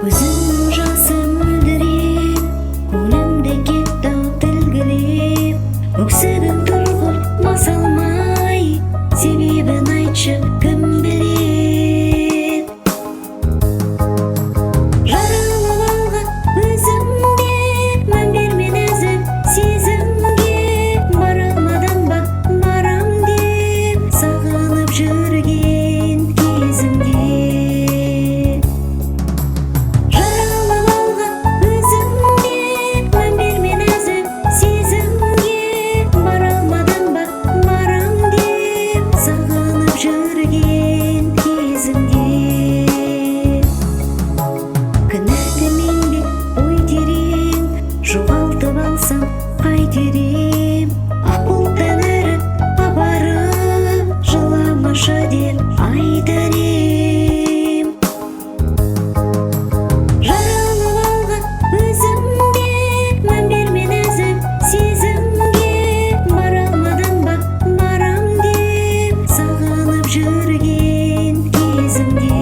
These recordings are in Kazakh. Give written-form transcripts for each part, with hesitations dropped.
Көзімнің жасы мөлдіреп, көңілімдегі дау тілгілеп, өксігім тұрғыр масалмай, себебін айтшы кім білет. Жаралып алған өзімде мән берме нәзік сезімге, бара алмадым ба барам деп сағынып жүрген кезімде. Жаралып алған өзімде мән берме нәзік сезімге, бара алмадым ба барам деп сағынып жүрген кезімде. Кінәлі менде ой терең, жоғалтып алсам қайтер ем. Ақ бұлттан әрі апарып жыламашы деп айтар ем. Жаралып алған өзімде мән берме нәзік сезімге, бара алмадым ба барам деп сағынып жүрген кезімде.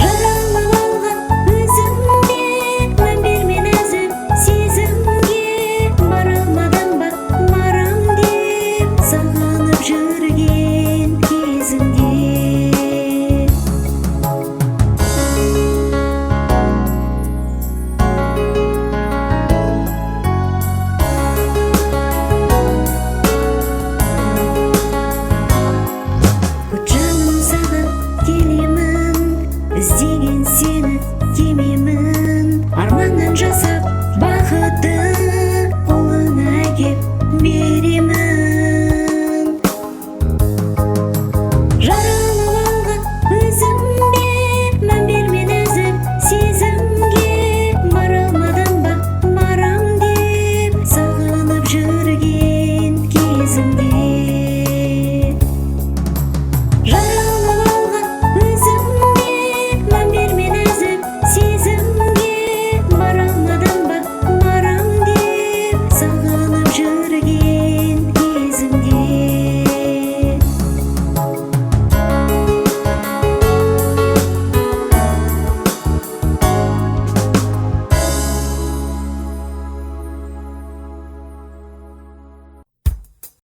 Жаралып алған өзімде мән берме нәзік сезімге, бара алмадым ба барам деп сағынып жүрген кезімде. Көт жаным саған келемін, іздеген сені демемін, арманнан жасап